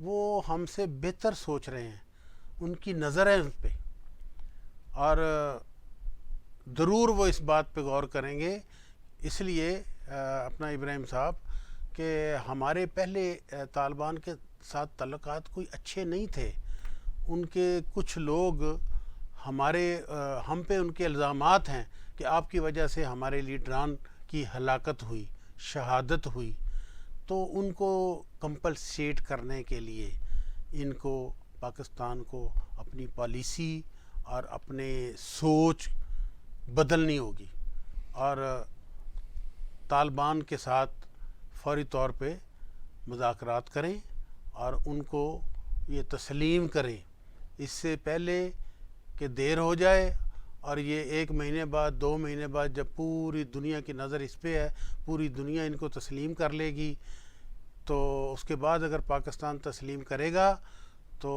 وہ ہم سے بہتر سوچ رہے ہیں، ان کی نظر ہے ان پہ، اور ضرور وہ اس بات پہ غور کریں گے. اس لیے اپنا ابراہیم صاحب کہ ہمارے پہلے طالبان کے ساتھ تعلقات کوئی اچھے نہیں تھے. ان کے کچھ لوگ ہم پہ ان کے الزامات ہیں کہ آپ کی وجہ سے ہمارے لیڈران کی ہلاکت ہوئی، شہادت ہوئی. تو ان کو کمپلسیٹ کرنے کے لیے ان کو پاکستان کو اپنی پالیسی اور اپنے سوچ بدلنی ہوگی، اور طالبان کے ساتھ فوری طور پہ مذاکرات کریں اور ان کو یہ تسلیم کریں اس سے پہلے کہ دیر ہو جائے. اور یہ 1 مہینے بعد 2 مہینے بعد جب پوری دنیا کی نظر اس پہ ہے، پوری دنیا ان کو تسلیم کر لے گی، تو اس کے بعد اگر پاکستان تسلیم کرے گا تو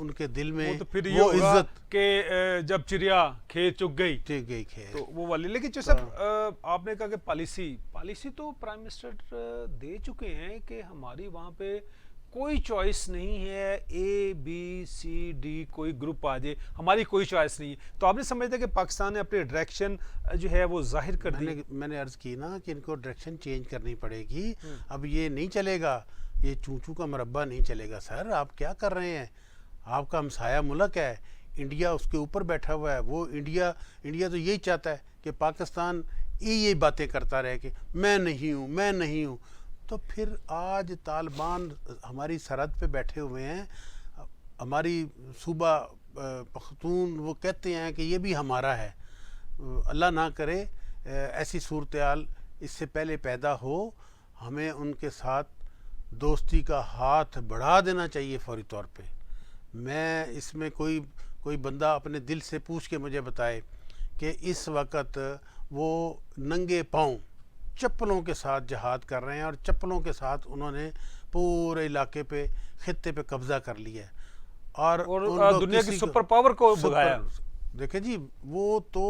ان کے دل میں تو پھر یہ وہ ہوگا عزت کہ جب چڑیا کھیت چگ گئی ٹھیک گئی خیر. تو وہ والی. لیکن جو صاحب آپ نے کہا کہ پالیسی تو پرائم منسٹر دے چکے ہیں کہ ہماری وہاں پہ کوئی چوائس نہیں ہے، اے بی سی ڈی کوئی گروپ آ جائے، ہماری کوئی چوائس نہیں ہے. تو آپ نے سمجھتا کہ پاکستان نے اپنی ڈائریکشن جو ہے وہ ظاہر کر دی؟ میں نے عرض کی نا کہ ان کو ڈائریکشن چینج کرنی پڑے گی. اب یہ نہیں چلے گا، یہ چونچو کا مربع نہیں چلے گا. سر آپ کیا کر رہے ہیں؟ آپ کا ہمسایہ ملک ہے انڈیا، اس کے اوپر بیٹھا ہوا ہے. وہ انڈیا تو یہی چاہتا ہے کہ پاکستان یہی باتیں کرتا رہے کہ میں نہیں ہوں. تو پھر آج طالبان ہماری سرحد پہ بیٹھے ہوئے ہیں، ہماری صوبہ پختون، وہ کہتے ہیں کہ یہ بھی ہمارا ہے. اللہ نہ کرے ایسی صورتحال اس سے پہلے پیدا ہو. ہمیں ان کے ساتھ دوستی کا ہاتھ بڑھا دینا چاہیے فوری طور پہ. میں اس میں کوئی بندہ اپنے دل سے پوچھ کے مجھے بتائے کہ اس وقت وہ ننگے پاؤں چپلوں کے ساتھ جہاد کر رہے ہیں، اور چپلوں کے ساتھ انہوں نے پورے علاقے پہ، خطے پہ قبضہ کر لیا ہے، اور دنیا کی سپر پاور کو بھگایا. دیکھیں جی، وہ تو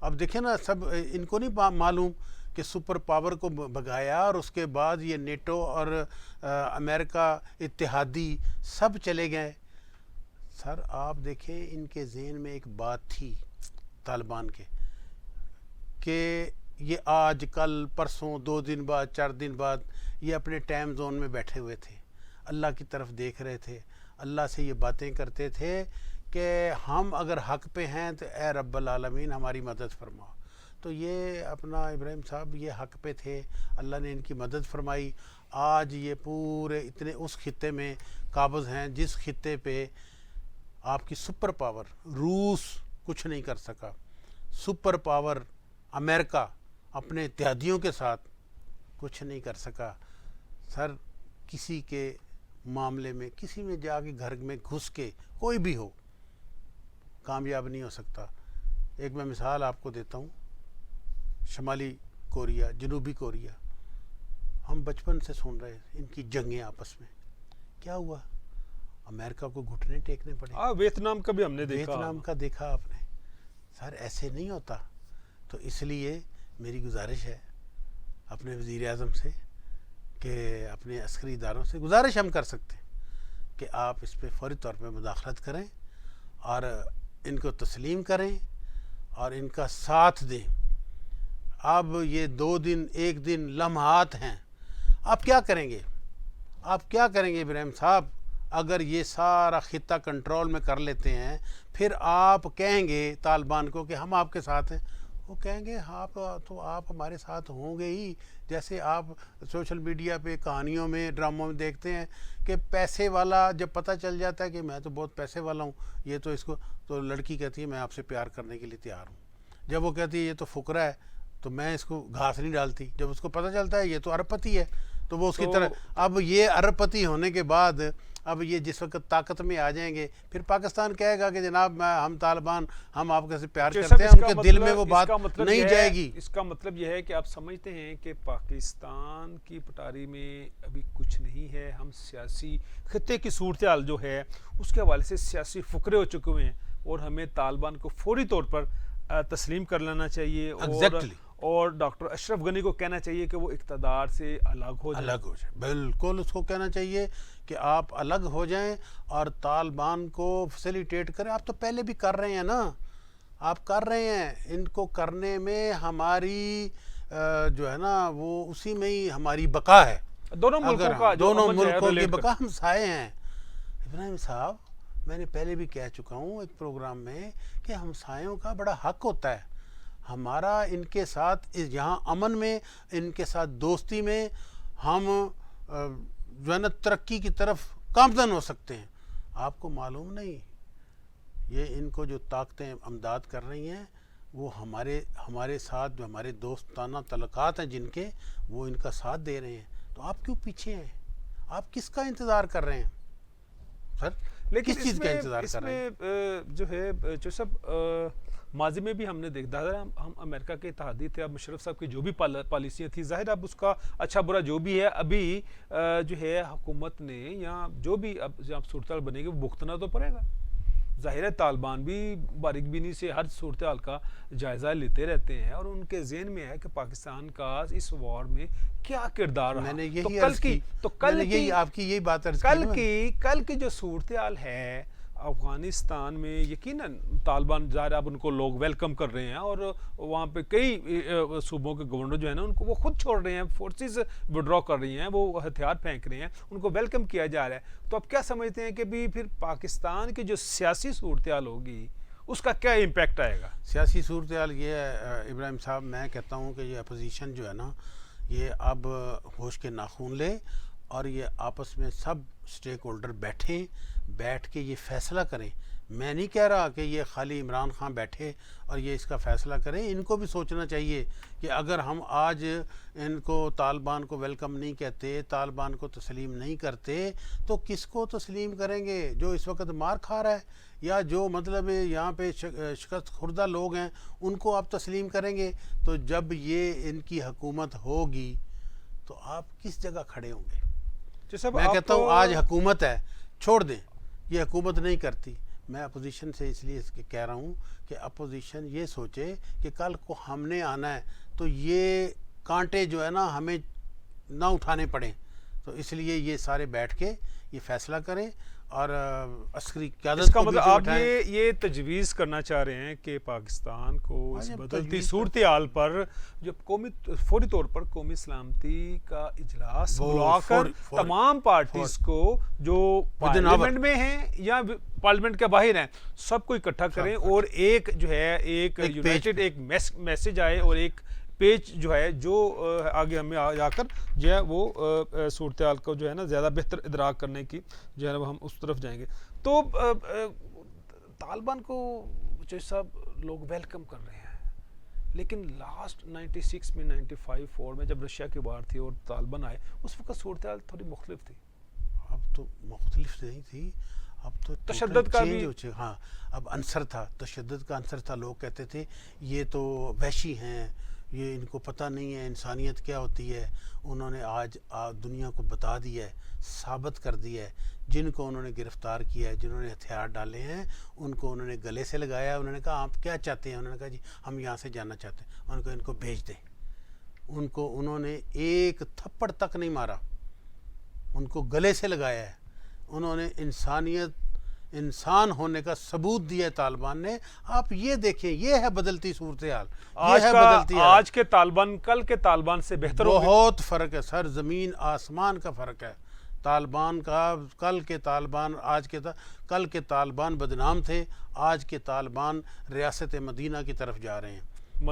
اب دیکھیں نا، سب ان کو نہیں معلوم کہ سپر پاور کو بھگایا، اور اس کے بعد یہ نیٹو اور امریکہ اتحادی سب چلے گئے. سر آپ دیکھیں ان کے ذہن میں ایک بات تھی طالبان کے کہ یہ آج کل پرسوں 2 دن بعد 4 دن بعد یہ اپنے ٹائم زون میں بیٹھے ہوئے تھے، اللہ کی طرف دیکھ رہے تھے، اللہ سے یہ باتیں کرتے تھے کہ ہم اگر حق پہ ہیں تو اے رب العالمین ہماری مدد فرما. تو یہ اپنا ابراہیم صاحب یہ حق پہ تھے، اللہ نے ان کی مدد فرمائی. آج یہ پورے اتنے اس خطے میں قابض ہیں جس خطے پہ آپ کی سپر پاور روس کچھ نہیں کر سکا، سپر پاور امریکہ اپنے اتحادیوں کے ساتھ کچھ نہیں کر سکا. سر کسی کے معاملے میں، کسی میں جا کے گھر میں گھس کے کوئی بھی ہو، کامیاب نہیں ہو سکتا. ایک میں مثال آپ کو دیتا ہوں، شمالی کوریا، جنوبی کوریا، ہم بچپن سے سن رہے ہیں ان کی جنگیں آپس میں. کیا ہوا؟ امریکہ کو گھٹنے ٹیکنے پڑے. ویتنام کا بھی ہم نے دیکھا، ویتنام کا دیکھا آپ نے. سر ایسے نہیں ہوتا. تو اس لیے میری گزارش ہے اپنے وزیر اعظم سے، کہ اپنے عسکری اداروں سے گزارش ہم کر سکتے ہیں کہ آپ اس پہ فوری طور پہ مداخلت کریں اور ان کو تسلیم کریں اور ان کا ساتھ دیں. اب یہ 2 دن 1 دن لمحات ہیں. آپ کیا کریں گے؟ ابراہیم صاحب؟ اگر یہ سارا خطہ کنٹرول میں کر لیتے ہیں، پھر آپ کہیں گے طالبان کو کہ ہم آپ کے ساتھ ہیں. وہ کہیں گے آپ ہمارے ساتھ ہوں گے ہی. جیسے آپ سوشل میڈیا پہ کہانیوں میں، ڈراموں میں دیکھتے ہیں کہ پیسے والا جب پتہ چل جاتا ہے کہ میں تو بہت پیسے والا ہوں، یہ تو اس کو، تو لڑکی کہتی ہے میں آپ سے پیار کرنے کے لیے تیار ہوں. جب وہ کہتی ہے یہ تو فقرا ہے تو میں اس کو گھاس نہیں ڈالتی. جب اس کو پتہ چلتا ہے یہ تو ارب پتی ہے تو وہ اس کی طرح. اب یہ ارب پتی ہونے کے بعد اب یہ جس وقت طاقت میں آ جائیں گے، پھر پاکستان کہے گا کہ جناب ہم طالبان، ہم آپ کے سے پیار کرتے ہیں. ان کے دل میں وہ بات نہیں جائے گی. اس کا مطلب یہ ہے کہ آپ سمجھتے ہیں کہ پاکستان کی پٹاری میں ابھی کچھ نہیں ہے. ہم سیاسی خطے کی صورتحال جو ہے اس کے حوالے سے سیاسی فقرے ہو چکے ہوئے ہیں، اور ہمیں طالبان کو فوری طور پر تسلیم کر لینا چاہیے. اور ڈاکٹر اشرف غنی کو کہنا چاہیے کہ وہ اقتدار سے الگ ہو جائیں؟ الگ ہو جائے، بالکل اس کو کہنا چاہیے کہ آپ الگ ہو جائیں اور طالبان کو فیسیلیٹیٹ کریں. آپ تو پہلے بھی کر رہے ہیں نا، آپ کر رہے ہیں. ان کو کرنے میں ہماری جو ہے نا وہ اسی میں ہی ہماری بقا ہے. دونوں ملکوں کا جو دونوں امن جو ہے ملکوں کی relate بقا ہمسائے ہیں. ابراہیم صاحب، میں نے پہلے بھی کہہ چکا ہوں ایک پروگرام میں کہ ہمسایوں کا بڑا حق ہوتا ہے. ہمارا ان کے ساتھ یہاں امن میں، ان کے ساتھ دوستی میں ہم جو ہے نا ترقی کی طرف گامزن ہو سکتے ہیں. آپ کو معلوم نہیں یہ ان کو جو طاقتیں امداد کر رہی ہیں وہ ہمارے ساتھ جو ہمارے دوستانہ تعلقات ہیں جن کے، وہ ان کا ساتھ دے رہے ہیں. تو آپ کیوں پیچھے ہیں؟ آپ کس کا انتظار کر رہے ہیں سر؟ لیکن کس چیز کا انتظار اس کر رہے ہیں؟ میں جو ہے جو سب ماضی میں بھی ہم نے دیکھا ہے، ہم امریکہ کے اتحادی تھے. اب مشرف صاحب کی جو بھی پالیسیاں تھیں، ظاہر اب اس کا اچھا برا جو بھی ہے، ابھی جو ہے حکومت نے یا جو بھی اب جب صورتحال بنے گی وہ بھگتنا تو پڑے گا. ظاہر ہے طالبان بھی باریک بینی سے ہر صورتحال کا جائزہ لیتے رہتے ہیں اور ان کے ذہن میں ہے کہ پاکستان کا اس وار میں کیا کردار رہا. میں نے یہی عرض کی، میں نے یہی آپ کی یہی بات عرض کی. کل کی جو صورتحال ہے افغانستان میں، یقیناً طالبان ظاہر اب ان کو لوگ ویلکم کر رہے ہیں اور وہاں پہ کئی صوبوں کے گورنر جو ہے نا ان کو وہ خود چھوڑ رہے ہیں، فورسز وڈرا کر رہی ہیں، وہ ہتھیار پھینک رہے ہیں، ان کو ویلکم کیا جا رہا ہے. تو اب کیا سمجھتے ہیں کہ بھی پھر پاکستان کی جو سیاسی صورتحال ہوگی اس کا کیا امپیکٹ آئے گا؟ سیاسی صورتحال یہ ہے ابراہیم صاحب، میں کہتا ہوں کہ یہ اپوزیشن جو ہے نا یہ اب ہوش کے ناخون لے اور یہ آپس میں سب سٹیک ہولڈر بیٹھ کے یہ فیصلہ کریں. میں نہیں کہہ رہا کہ یہ خالی عمران خان بیٹھے اور یہ اس کا فیصلہ کریں. ان کو بھی سوچنا چاہیے کہ اگر ہم آج ان کو طالبان کو ویلکم نہیں کہتے، طالبان کو تسلیم نہیں کرتے، تو کس کو تسلیم کریں گے؟ جو اس وقت مار کھا رہا ہے یا جو مطلب یہاں پہ شکست خوردہ لوگ ہیں ان کو آپ تسلیم کریں گے؟ تو جب یہ ان کی حکومت ہوگی تو آپ کس جگہ کھڑے ہوں گے؟ میں کہتا ہوں آج حکومت ہے، چھوڑ دیں. یہ حکومت نہیں کرتی. میں اپوزیشن سے اس لیے کہہ رہا ہوں کہ اپوزیشن یہ سوچے کہ کل کو ہم نے آنا ہے تو یہ کانٹے جو ہے نا ہمیں نہ اٹھانے پڑیں. تو اس لیے یہ سارے بیٹھ کے یہ فیصلہ کریں اور عسکری قیادت اس کا کو مطلب پیچھے آپ بٹھائیں. یہ تجویز کرنا چاہ رہے ہیں کہ پاکستان کو اس جب بدلتی تجویز صورتحال پر جو فوری طور پر قومی سلامتی کا اجلاس بلا کر تمام پارٹیز کو جو پارلیمنٹ میں ہیں یا پارلیمنٹ کے باہر ہیں سب کو اکٹھا کریں اور ایک جو ہے ایک یونائٹڈ ایک میسج آئے اور ایک پیج جو ہے جو آگے ہمیں جا کر جو ہے وہ صورتحال کو جو ہے نا زیادہ بہتر ادراک کرنے کی جو ہے نا وہ ہم اس طرف جائیں گے. تو طالبان کو جو سب لوگ ویلکم کر رہے ہیں، لیکن لاسٹ 96 میں 95 میں جب رشیا کی وار تھی اور طالبان آئے اس وقت صورتحال تھوڑی مختلف تھی. اب تو مختلف نہیں تھی، اب تو تشدد کا بھی ہاں اب عنصر تھا، تشدد کا عنصر تھا. لوگ کہتے تھے یہ تو وحشی ہیں، یہ ان کو پتہ نہیں ہے انسانیت کیا ہوتی ہے. انہوں نے آج دنیا کو بتا دیا ہے، ثابت کر دیا ہے. جن کو انہوں نے گرفتار کیا ہے، جنہوں نے ہتھیار ڈالے ہیں، ان کو انہوں نے گلے سے لگایا. انہوں نے کہا آپ کیا چاہتے ہیں؟ انہوں نے کہا جی ہم یہاں سے جانا چاہتے ہیں. انہوں نے کہا ان کو بھیج دیں. انہوں نے ایک تھپڑ تک نہیں مارا، ان کو گلے سے لگایا ہے. انہوں نے انسان ہونے کا ثبوت دیا ہے طالبان نے. آپ یہ دیکھیں، یہ ہے بدلتی صورتحال. آج کے طالبان کل کے طالبان سے بہتر بہت فرق ہے سر، زمین آسمان کا فرق ہے. طالبان کا کل کے طالبان بدنام تھے، آج کے طالبان ریاست مدینہ کی طرف جا رہے ہیں.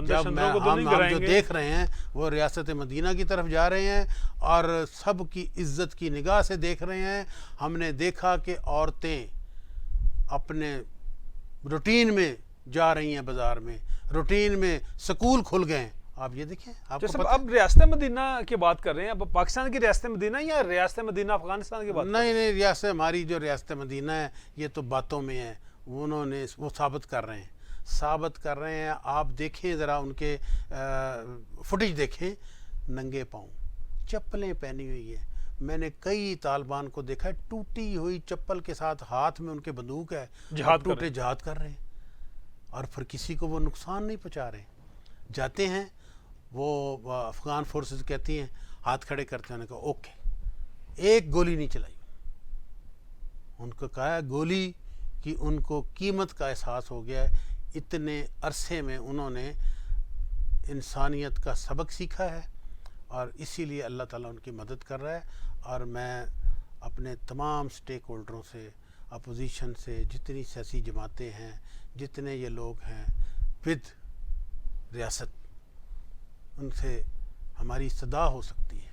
جب ہم جو دیکھ رہے ہیں وہ ریاست مدینہ کی طرف جا رہے ہیں اور سب کی عزت کی نگاہ سے دیکھ رہے ہیں. ہم نے دیکھا کہ عورتیں اپنے روٹین میں جا رہی ہیں، بازار میں روٹین میں سکول کھل گئے ہیں. آپ یہ دیکھیں. اب ریاست مدینہ کی بات کر رہے ہیں، اب پاکستان کی ریاست مدینہ یا ریاست مدینہ افغانستان کی بات؟ نہیں، ہماری جو ریاست مدینہ ہے یہ تو باتوں میں ہے. انہوں نے وہ ثابت کر رہے ہیں. آپ دیکھیں ذرا ان کے فوٹیج دیکھیں، ننگے پاؤں چپلیں پہنی ہوئی ہیں. میں نے کئی طالبان کو دیکھا ہے ٹوٹی ہوئی چپل کے ساتھ، ہاتھ میں ان کے بندوق ہے، جہاد کر رہے ہیں اور پھر کسی کو وہ نقصان نہیں پہنچا رہے. جاتے ہیں وہ افغان فورسز کہتی ہیں، ہاتھ کھڑے کرتے ہیں، انہوں نے کہا اوکے، ایک گولی نہیں چلائی. ان کو کہا ہے گولی کی ان کو قیمت کا احساس ہو گیا ہے. اتنے عرصے میں انہوں نے انسانیت کا سبق سیکھا ہے، اور اسی لیے اللہ تعالیٰ ان کی مدد کر رہا ہے. اور میں اپنے تمام سٹیک ہولڈروں سے، اپوزیشن سے، جتنی سیاسی جماعتیں ہیں، جتنے یہ لوگ ہیں ود ریاست، ان سے ہماری صدا ہو سکتی ہے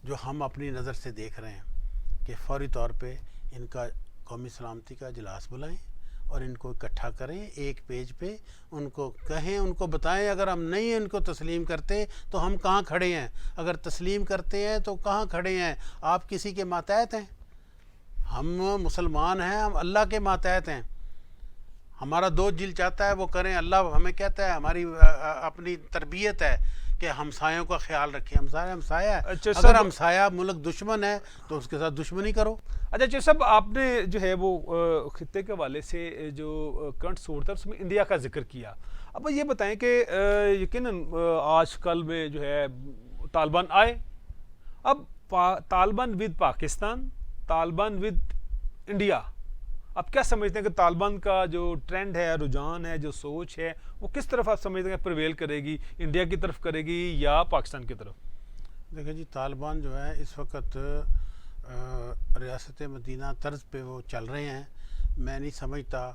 جو ہم اپنی نظر سے دیکھ رہے ہیں، کہ فوری طور پہ ان کا قومی سلامتی کا اجلاس بلائیں اور ان کو اکٹھا کریں ایک پیج پہ، ان کو کہیں، ان کو بتائیں اگر ہم نہیں ان کو تسلیم کرتے تو ہم کہاں کھڑے ہیں، اگر تسلیم کرتے ہیں تو کہاں کھڑے ہیں. آپ کسی کے ماتحت ہیں؟ ہم مسلمان ہیں، ہم اللہ کے ماتحت ہیں. ہمارا دوست دل چاہتا ہے وہ کریں، اللہ ہمیں کہتا ہے، ہماری اپنی تربیت ہے کہ ہمسایوں کا خیال رکھیں. ہمسایہ ہے، اچھا اگر صاحب، ہمسایہ ملک دشمن ہے تو اس کے ساتھ دشمنی کرو. اچھا چیر صاحب، آپ نے جو ہے وہ خطے کے حوالے سے جو کرنٹ صورت ہے اس میں انڈیا کا ذکر کیا. اب یہ بتائیں کہ یقیناً آج کل میں جو ہے طالبان آئے، اب Taliban with Pakistan, Taliban with India, اب کیا سمجھتے ہیں کہ طالبان کا جو ٹرینڈ ہے، رجحان ہے، جو سوچ ہے، وہ کس طرف آپ سمجھتے ہیں پرویل کرے گی؟ انڈیا کی طرف کرے گی یا پاکستان کی طرف؟ دیکھیں جی، طالبان جو ہے اس وقت ریاست مدینہ طرز پہ وہ چل رہے ہیں. میں نہیں سمجھتا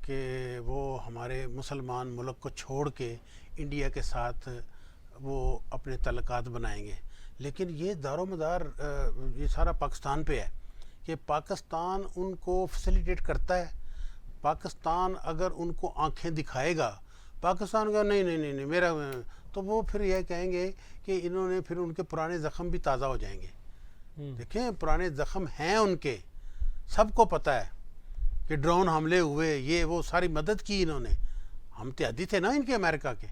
کہ وہ ہمارے مسلمان ملک کو چھوڑ کے انڈیا کے ساتھ وہ اپنے تعلقات بنائیں گے. لیکن یہ دار و مدار یہ سارا پاکستان پہ ہے کہ پاکستان ان کو فیسیلیٹیٹ کرتا ہے. پاکستان اگر ان کو آنکھیں دکھائے گا، پاکستان کا نہیں میرا، تو وہ پھر یہ کہیں گے کہ انہوں نے پھر ان کے پرانے زخم بھی تازہ ہو جائیں گے. دیکھیں پرانے زخم ہیں ان کے، سب کو پتہ ہے کہ ڈرون حملے ہوئے، یہ وہ ساری مدد کی انہوں نے. ہم تحادی تھے نا ان کے، امریکہ کے،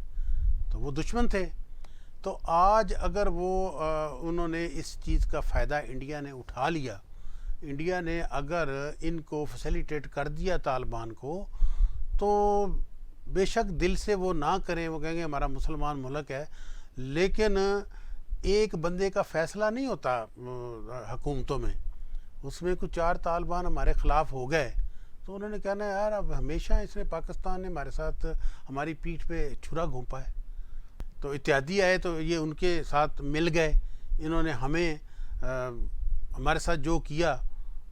تو وہ دشمن تھے. تو آج اگر وہ انہوں نے اس چیز کا فائدہ انڈیا نے اٹھا لیا، انڈیا نے اگر ان کو فیسیلیٹیٹ کر دیا طالبان کو، تو بے شک دل سے وہ نہ کریں، وہ کہیں گے ہمارا مسلمان ملک ہے. لیکن ایک بندے کا فیصلہ نہیں ہوتا حکومتوں میں. اس میں کچھ 4 طالبان ہمارے خلاف ہو گئے تو انہوں نے کہنا ہے یار اب ہمیشہ اس نے پاکستان نے ہمارے ساتھ ہماری پیٹھ پہ چھرا گھونپا ہے. تو اتحادی آئے تو یہ ان کے ساتھ مل گئے. انہوں نے ہمیں ہمارے ساتھ جو کیا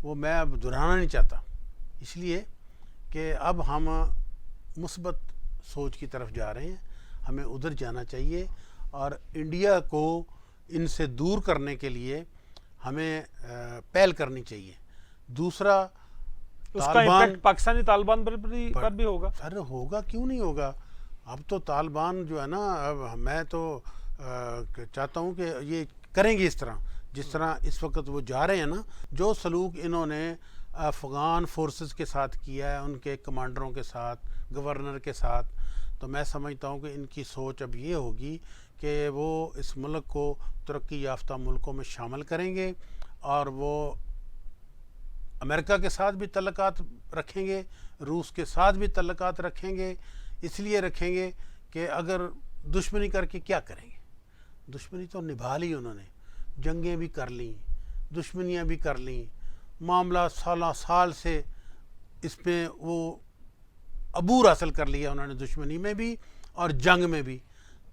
وہ میں اب دہرانا نہیں چاہتا، اس لیے کہ اب ہم مثبت سوچ کی طرف جا رہے ہیں. ہمیں ادھر جانا چاہیے اور انڈیا کو ان سے دور کرنے کے لیے ہمیں پہل کرنی چاہیے. دوسرا، اس کا امپیکٹ پاکستانی طالبان پر بھی ہوگا. سر ہوگا، کیوں نہیں ہوگا. اب تو طالبان جو ہے نا، اب میں تو چاہتا ہوں کہ یہ کریں گے اس طرح جس طرح اس وقت وہ جا رہے ہیں نا. جو سلوک انہوں نے افغان فورسز کے ساتھ کیا ہے، ان کے کمانڈروں کے ساتھ، گورنر کے ساتھ، تو میں سمجھتا ہوں کہ ان کی سوچ اب یہ ہوگی کہ وہ اس ملک کو ترقی یافتہ ملکوں میں شامل کریں گے، اور وہ امریکہ کے ساتھ بھی تعلقات رکھیں گے، روس کے ساتھ بھی تعلقات رکھیں گے. اس لیے رکھیں گے کہ اگر دشمنی کر کے کیا کریں گے. دشمنی تو نبھا لی انہوں نے، جنگیں بھی کر لیں، دشمنیاں بھی کر لیں، معاملہ سال سے اس میں وہ عبور حاصل کر لیا انہوں نے، دشمنی میں بھی اور جنگ میں بھی.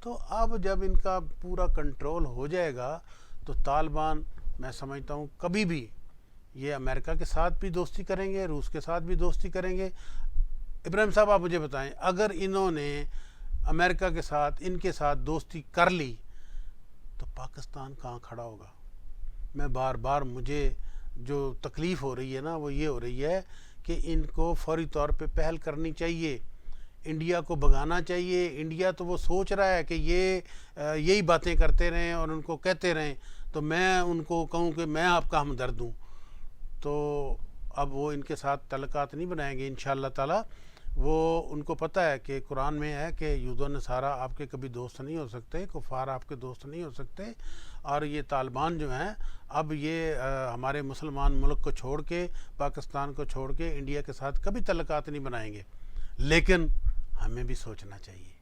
تو اب جب ان کا پورا کنٹرول ہو جائے گا تو طالبان، میں سمجھتا ہوں کبھی بھی یہ امریکہ کے ساتھ بھی دوستی کریں گے، روس کے ساتھ بھی دوستی کریں گے. ابراہیم صاحب آپ مجھے بتائیں، اگر انہوں نے امریکہ کے ساتھ، ان کے ساتھ دوستی کر لی تو پاکستان کہاں کھڑا ہوگا؟ میں بار بار مجھے جو تکلیف ہو رہی ہے نا وہ یہ ہو رہی ہے کہ ان کو فوری طور پہ پہل کرنی چاہیے، انڈیا کو بھگانا چاہیے. انڈیا تو وہ سوچ رہا ہے کہ یہی باتیں کرتے رہیں اور ان کو کہتے رہیں تو میں ان کو کہوں کہ میں آپ کا ہمدرد ہوں. تو اب وہ ان کے ساتھ تعلقات نہیں بنائیں گے انشاءاللہ تعالی. وہ ان کو پتہ ہے کہ قرآن میں ہے کہ یہود و نصارہ آپ کے کبھی دوست نہیں ہو سکتے، کفار آپ کے دوست نہیں ہو سکتے. اور یہ طالبان جو ہیں اب یہ ہمارے مسلمان ملک کو چھوڑ کے، پاکستان کو چھوڑ کے انڈیا کے ساتھ کبھی تعلقات نہیں بنائیں گے. لیکن ہمیں بھی سوچنا چاہیے،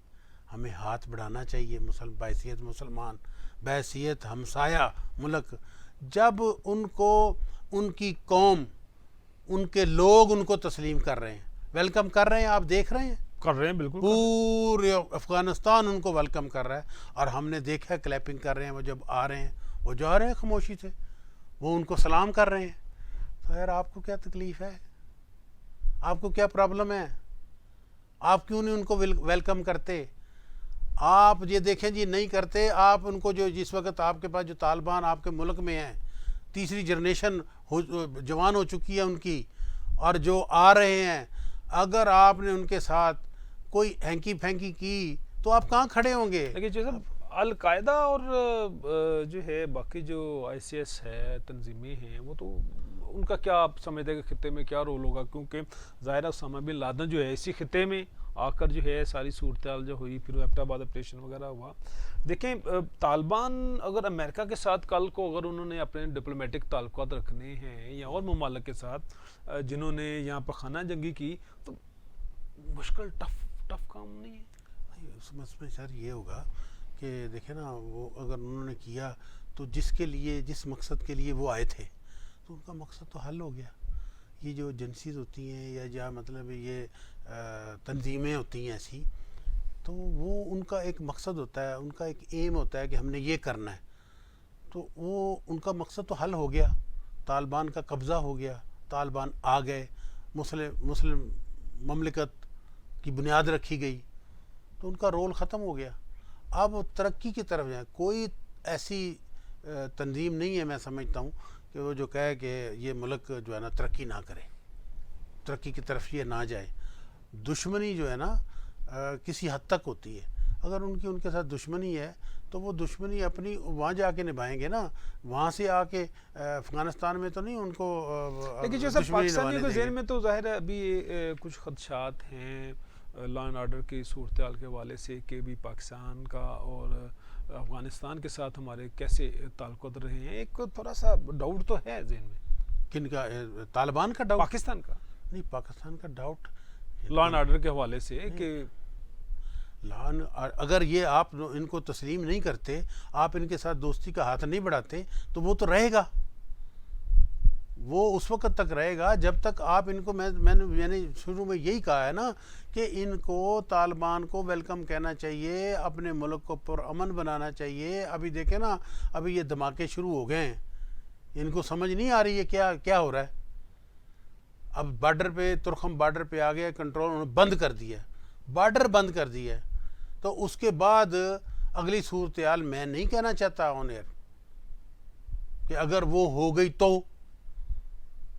ہمیں ہاتھ بڑھانا چاہیے بحیثیت مسلمان، بحیثیت ہمسایہ ملک. جب ان کو ان کی قوم، ان کے لوگ ان کو تسلیم کر رہے ہیں، ویلکم کر رہے ہیں، آپ دیکھ رہے ہیں کر رہے ہیں، بالکل پورے افغانستان ان کو ویلکم کر رہا ہے، اور ہم نے دیکھا ہے کلیپنگ کر رہے ہیں. وہ جب آ رہے ہیں وہ جا رہے ہیں خاموشی سے، وہ ان کو سلام کر رہے ہیں. تو یار آپ کو کیا تکلیف ہے؟ آپ کو کیا پرابلم ہے؟ آپ کیوں نہیں ان کو ویلکم کرتے؟ آپ یہ دیکھیں جی نہیں کرتے آپ ان کو. جو جس وقت آپ کے پاس جو طالبان آپ کے ملک میں ہیں، تیسری جنریشن جوان ہو چکی ہے ان کی، اور جو آ رہے ہیں، اگر آپ نے ان کے ساتھ کوئی ہینکی پھینکی کی تو آپ کہاں کھڑے ہوں گے؟ لیکن جیسے القاعدہ اور جو ہے باقی جو آئی سی ایس ہے، تنظیمیں ہیں، وہ تو ان کا کیا آپ سمجھتے ہیں کہ خطے میں کیا رول ہوگا؟ کیونکہ ظاہر اسامہ بن لادن جو ہے اسی خطے میں آ کر جو ہے ساری صورتحال جو ہوئی، پھر ایبٹ آباد آپریشن وغیرہ ہوا. دیکھیں طالبان اگر امریکہ کے ساتھ کل کو اگر انہوں نے اپنے ڈپلومیٹک تعلقات رکھنے ہیں یا اور ممالک کے ساتھ جنہوں نے یہاں پر خانہ جنگی کی، تو مشکل ٹف کام نہیں ہے؟ اس میں سر یہ ہوگا کہ دیکھیں نا، وہ اگر انہوں نے کیا تو جس مقصد کے لیے وہ آئے تھے، تو ان کا مقصد تو حل ہو گیا. یہ جو ایجنسیز ہوتی ہیں یا جہاں مطلب یہ تنظیمیں ہوتی ہیں ایسی، تو وہ ان کا ایک مقصد ہوتا ہے، ان کا ایک ایم ہوتا ہے کہ ہم نے یہ کرنا ہے. تو وہ ان کا مقصد تو حل ہو گیا، طالبان کا قبضہ ہو گیا، طالبان آ گئے، مسلم مملکت کی بنیاد رکھی گئی، تو ان کا رول ختم ہو گیا. اب ترقی کی طرف جائیں. کوئی ایسی تنظیم نہیں ہے میں سمجھتا ہوں کہ وہ جو کہے کہ یہ ملک جو ہے نا ترقی نہ کرے، ترقی کی طرف یہ نہ جائے. دشمنی جو ہے نا کسی حد تک ہوتی ہے. اگر ان کے ساتھ دشمنی ہے تو وہ دشمنی اپنی وہاں جا کے نبھائیں گے نا، وہاں سے آ کے افغانستان میں تو نہیں ان کو لیکن جیسے دشمنی پاکستانیوں نبھانے کے دیں ذہن گے. میں تو ظاہر ہے ابھی کچھ خدشات ہیں لا اینڈ آرڈر کی صورتحال کے حوالے سے، کہ بھی پاکستان کا اور افغانستان کے ساتھ ہمارے کیسے تعلقات رہے ہیں. ایک تھوڑا سا ڈاؤٹ تو ہے ذہن میں. کن کا؟ طالبان کا ڈاؤٹ؟ پاکستان کا نہیں، پاکستان کا ڈاؤٹ لا اینڈ آرڈر کے حوالے سے کہ اگر یہ آپ ان کو تسلیم نہیں کرتے، آپ ان کے ساتھ دوستی کا ہاتھ نہیں بڑھاتے، تو وہ تو رہے گا. وہ اس وقت تک رہے گا جب تک آپ ان کو میں نے شروع میں یہی کہا ہے نا کہ ان کو طالبان کو ویلکم کہنا چاہیے، اپنے ملک کو پرامن بنانا چاہیے. ابھی دیکھیں نا، ابھی یہ دھماکے شروع ہو گئے ہیں، ان کو سمجھ نہیں آ رہی ہے کیا ہو رہا ہے. اب بارڈر پہ ترکھم بارڈر پہ آ گیا کنٹرول، انہوں نے بند کر دیا، بارڈر بند کر دیا. تو اس کے بعد اگلی صورتحال میں نہیں کہنا چاہتا آن ایئر کہ اگر وہ ہو گئی تو،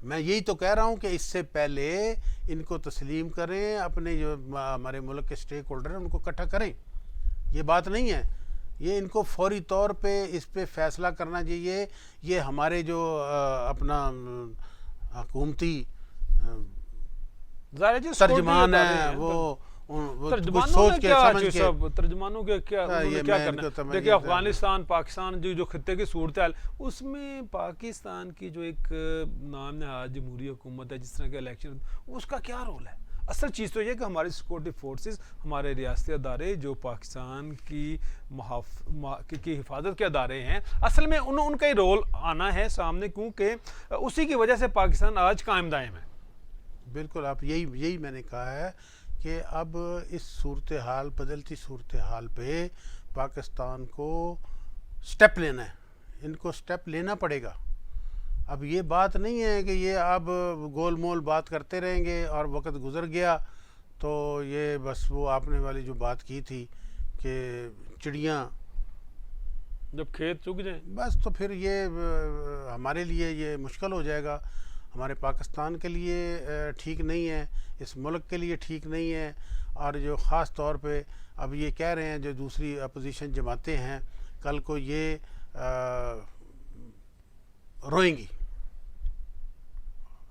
میں یہی تو کہہ رہا ہوں کہ اس سے پہلے ان کو تسلیم کریں، اپنے جو ہمارے ملک کے سٹیک ہولڈر ہیں ان کو اکٹھا کریں. یہ بات نہیں ہے، یہ ان کو فوری طور پہ اس پہ فیصلہ کرنا چاہیے. یہ ہمارے جو اپنا حکومتی ترجمان ہیں وہ سوچ کے سمجھ کے ترجمانوں کے کیا کرنا ہے. دیکھیں افغانستان پاکستان جو خطے کی صورتحال، اس میں پاکستان کی جو ایک نام نہاد جمہوری حکومت ہے، جس طرح کے الیکشن، اس کا کیا رول ہے؟ اصل چیز تو یہ کہ ہماری سیکورٹی فورسز، ہمارے ریاستی ادارے جو پاکستان کی حفاظت کے ادارے ہیں، اصل میں ان کا ہی رول آنا ہے سامنے، کیونکہ اسی کی وجہ سے پاکستان آج قائم دائم ہے. بالکل، آپ یہی میں نے کہا ہے کہ اب اس صورتحال، بدلتی صورتحال پہ پاکستان کو سٹیپ لینا ہے، ان کو سٹیپ لینا پڑے گا. اب یہ بات نہیں ہے کہ یہ اب گول مول بات کرتے رہیں گے اور وقت گزر گیا تو یہ بس وہ آپ نے والی جو بات کی تھی کہ چڑیاں جب کھیت چگ جائیں بس، تو پھر یہ ہمارے لیے یہ مشکل ہو جائے گا. ہمارے پاکستان کے لیے ٹھیک نہیں ہے، اس ملک کے لیے ٹھیک نہیں ہے. اور جو خاص طور پہ اب یہ کہہ رہے ہیں جو دوسری اپوزیشن جماعتیں ہیں، کل کو یہ روئیں گی.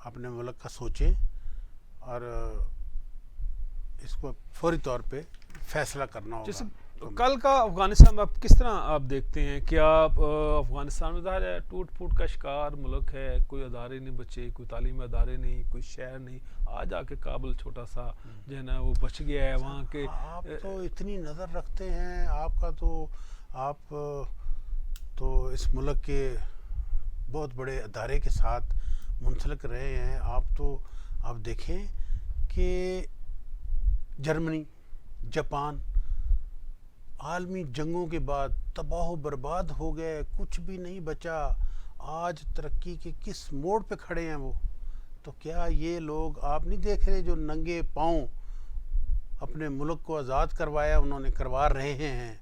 اپنے ملک کا سوچیں اور اس کو فوری طور پہ فیصلہ کرنا ہوگا. کل کا افغانستان میں آپ کس طرح آپ دیکھتے ہیں؟ کیا افغانستان میں ظاہر ہے ٹوٹ پھوٹ کا شکار ملک ہے، کوئی ادارے نہیں بچے، کوئی تعلیمی ادارے نہیں، کوئی شہر نہیں، آج آ کے کابل چھوٹا سا جو ہے نا وہ بچ گیا ہے وہاں کے. آپ تو اتنی نظر رکھتے ہیں، آپ کا تو آپ تو اس ملک کے بہت بڑے ادارے کے ساتھ منسلک رہے ہیں. آپ دیکھیں کہ جرمنی، جاپان عالمی جنگوں کے بعد تباہ و برباد ہو گئے، کچھ بھی نہیں بچا. آج ترقی کے کس موڑ پہ کھڑے ہیں وہ؟ تو کیا یہ لوگ آپ نہیں دیکھ رہے جو ننگے پاؤں اپنے ملک کو آزاد کروایا انہوں نے، کروا رہے ہیں؟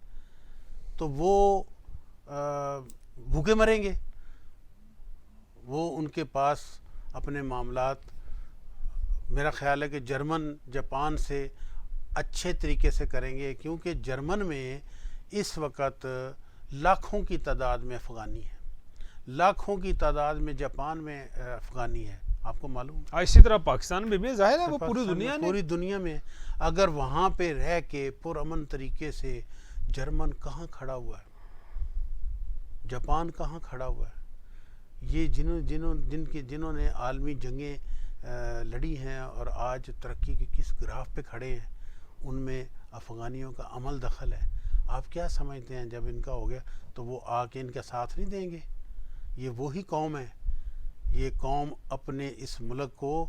تو وہ بھوکے مریں گے؟ وہ ان کے پاس اپنے معاملات، میرا خیال ہے کہ جرمن جاپان سے اچھے طریقے سے کریں گے، کیونکہ جرمن میں اس وقت لاکھوں کی تعداد میں افغانی ہے، لاکھوں کی تعداد میں جاپان میں افغانی ہے. آپ کو معلوم ہے اسی طرح پاکستان میں بھی ظاہر ہے وہ پوری دنیا میں اگر وہاں پہ رہ کے پرامن طریقے سے جرمن کہاں کھڑا ہوا ہے، جاپان کہاں کھڑا ہوا ہے؟ یہ جنہوں نے عالمی جنگیں لڑی ہیں اور آج ترقی کے کس گراف پہ کھڑے ہیں، ان میں افغانیوں کا عمل دخل ہے. آپ کیا سمجھتے ہیں جب ان کا ہو گیا تو وہ آ کے ان کا ساتھ نہیں دیں گے؟ یہ وہی قوم ہے، یہ قوم اپنے اس ملک کو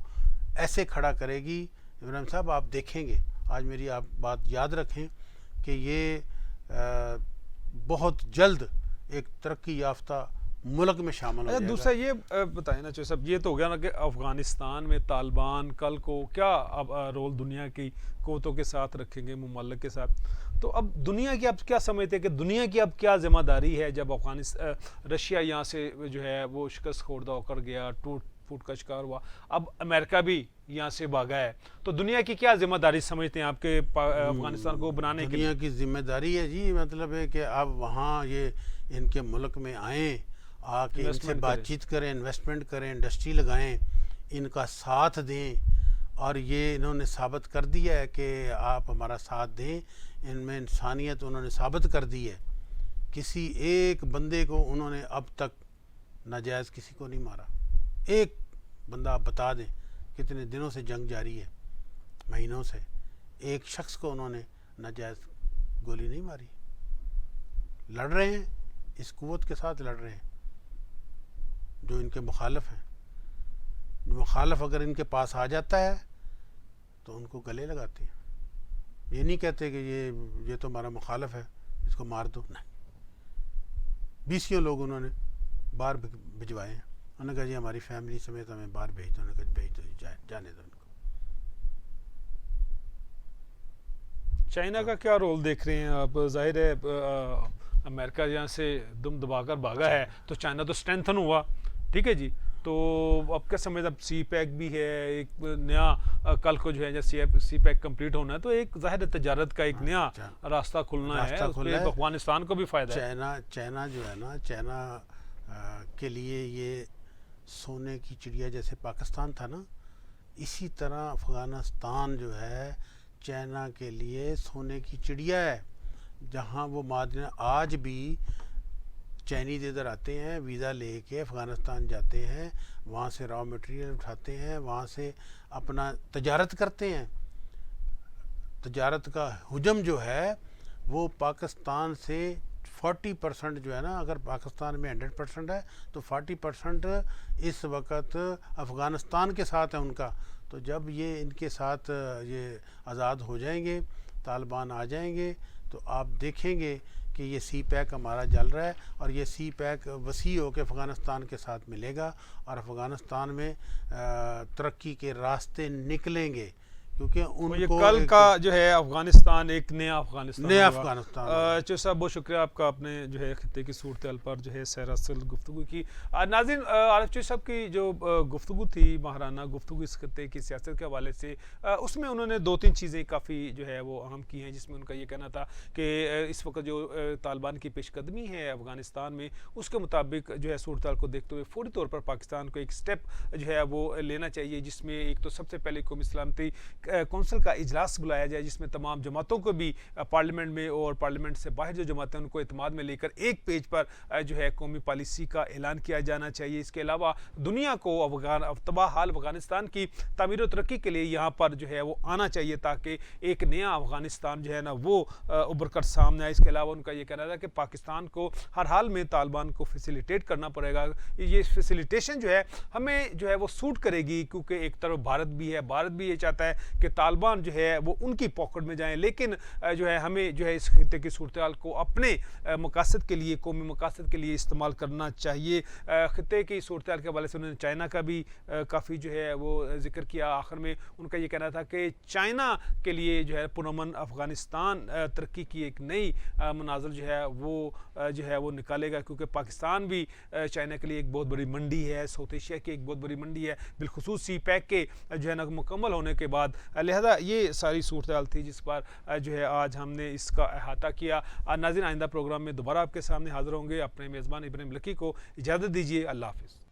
ایسے کھڑا کرے گی. ابراہیم صاحب آپ دیکھیں گے، آج میری آپ بات یاد رکھیں کہ یہ بہت جلد ایک ترقی یافتہ ملک میں شامل ہو جائے گا. دوسرا یہ بتائیں نا چوہدری صاحب، یہ تو ہو گیا نا کہ افغانستان میں طالبان کل کو کیا اب رول دنیا کی قوتوں کے ساتھ رکھیں گے، ممالک کے ساتھ. تو اب دنیا کی اب کیا سمجھتے ہیں کہ دنیا کی اب کیا ذمہ داری ہے جب رشیا یہاں سے جو ہے وہ شکست خوردہ ہو کر گیا، ٹوٹ پھوٹ کا شکار ہوا، اب امریکہ بھی یہاں سے بھاگا ہے، تو دنیا کی کیا ذمہ داری سمجھتے ہیں آپ کے افغانستان کو بنانے کے؟ دنیا کی ذمہ داری ہے جی، مطلب ہے کہ اب وہاں یہ ان کے ملک میں آئیں، آ کے ان سے بات چیت کریں، انویسٹمنٹ کریں، انڈسٹری لگائیں، ان کا ساتھ دیں. اور یہ انہوں نے ثابت کر دیا ہے کہ آپ ہمارا ساتھ دیں. ان میں انسانیت انہوں نے ثابت کر دی ہے. کسی ایک بندے کو انہوں نے اب تک ناجائز کسی کو نہیں مارا. ایک بندہ آپ بتا دیں، کتنے دنوں سے جنگ جاری ہے، مہینوں سے، ایک شخص کو انہوں نے ناجائز گولی نہیں ماری. لڑ رہے ہیں، اس قوت کے ساتھ لڑ رہے ہیں جو ان کے مخالف ہیں. مخالف اگر ان کے پاس آ جاتا ہے تو ان کو گلے لگاتے ہیں. یہ نہیں کہتے کہ یہ تو ہمارا مخالف ہے، اس کو مار دو. نہیں، 20 لوگ انہوں نے باہر بھجوائے ہیں. انہوں نے کہا جی ہماری فیملی سمیت ہمیں باہر بھیج دو. انہوں نے کہا بھیج دو، جانے دو ان کو. چائنا کا کیا رول دیکھ رہے ہیں آپ؟ ظاہر ہے امریکہ یہاں سے دم دبا کر بھاگا ہے تو چائنا تو اسٹرینتھن ہوا، ٹھیک ہے جی. تو اب کیا سمجھ، اب سی پیک بھی ہے ایک نیا، کل کو جو ہے سی پیک کمپلیٹ ہونا ہے تو ایک ظاہر تجارت کا ایک نیا راستہ کھلنا ہے، اس پہ افغانستان کو بھی فائدہ ہے. چائنا جو ہے نا، چائنا کے لیے یہ سونے کی چڑیا جیسے پاکستان تھا نا، اسی طرح افغانستان جو ہے چائنا کے لیے سونے کی چڑیا ہے. جہاں وہ معدن آج بھی چائنیز ادھر آتے ہیں، ویزا لے کے افغانستان جاتے ہیں، وہاں سے را مٹیریل اٹھاتے ہیں، وہاں سے اپنا تجارت کرتے ہیں. تجارت کا حجم جو ہے وہ پاکستان سے 40% جو ہے نا، اگر پاکستان میں 100% ہے تو 40% اس وقت افغانستان کے ساتھ ہے ان کا. تو جب یہ ان کے ساتھ یہ آزاد ہو جائیں گے، طالبان آ جائیں گے، تو آپ دیکھیں گے کہ یہ سی پیک ہمارا جل رہا ہے اور یہ سی پیک وسیع ہو کے افغانستان کے ساتھ ملے گا اور افغانستان میں ترقی کے راستے نکلیں گے. کیونکہ ان کو کل کا جو ہے افغانستان ایک نیا افغانستان. چوہدری صاحب بہت شکریہ آپ کا، اپنے جو ہے خطے کی صورتحال پر جو ہے سیراسل گفتگو کی. ناظرین، عارف چوہدری صاحب کی جو گفتگو تھی، ماہرانہ گفتگو اس خطے کی سیاست کے حوالے سے، اس میں انہوں نے 2-3 چیزیں کافی جو ہے وہ اہم کی ہیں، جس میں ان کا یہ کہنا تھا کہ اس وقت جو طالبان کی پیش قدمی ہے افغانستان میں، اس کے مطابق جو ہے صورتحال کو دیکھتے ہوئے فوری طور پر پاکستان کو ایک سٹیپ جو ہے وہ لینا چاہیے، جس میں ایک تو سب سے پہلے قومی سلامتی ایک کونسل کا اجلاس بلایا جائے جس میں تمام جماعتوں کو بھی پارلیمنٹ میں اور پارلیمنٹ سے باہر جو جماعتیں ان کو اعتماد میں لے کر ایک پیج پر جو ہے قومی پالیسی کا اعلان کیا جانا چاہیے. اس کے علاوہ دنیا کو تباہ حال افغانستان کی تعمیر و ترقی کے لیے یہاں پر جو ہے وہ آنا چاہیے تاکہ ایک نیا افغانستان جو ہے نا وہ ابھر کر سامنے آئے. اس کے علاوہ ان کا یہ کہنا تھا کہ پاکستان کو ہر حال میں طالبان کو فیسیلیٹیٹ کرنا پڑے گا. یہ فیسیلیٹیشن جو ہے ہمیں جو ہے وہ سوٹ کرے گی کیونکہ ایک طرف بھارت بھی ہے, بھارت بھی یہ چاہتا ہے کہ طالبان جو ہے وہ ان کی پاکٹ میں جائیں, لیکن جو ہے ہمیں جو ہے اس خطے کی صورتحال کو اپنے مقاصد کے لیے, قومی مقاصد کے لیے استعمال کرنا چاہیے. خطے کی صورتحال کے حوالے سے انہوں نے چائنا کا بھی کافی جو ہے وہ ذکر کیا. آخر میں ان کا یہ کہنا تھا کہ چائنا کے لیے جو ہے پرامن افغانستان ترقی کی ایک نئی مناظر جو ہے وہ نکالے گا, کیونکہ پاکستان بھی چائنا کے لیے ایک بہت بڑی منڈی ہے, ساؤتھ ایشیا کی ایک بہت بڑی منڈی ہے, بالخصوص سی پیک کے جو ہے نا مکمل ہونے کے بعد. لہذا یہ ساری صورتحال تھی جس پر جو ہے آج ہم نے اس کا احاطہ کیا. ناظرین, آئندہ پروگرام میں دوبارہ آپ کے سامنے حاضر ہوں گے. اپنے میزبان ابراہیم لکی کو اجازت دیجیے. اللہ حافظ.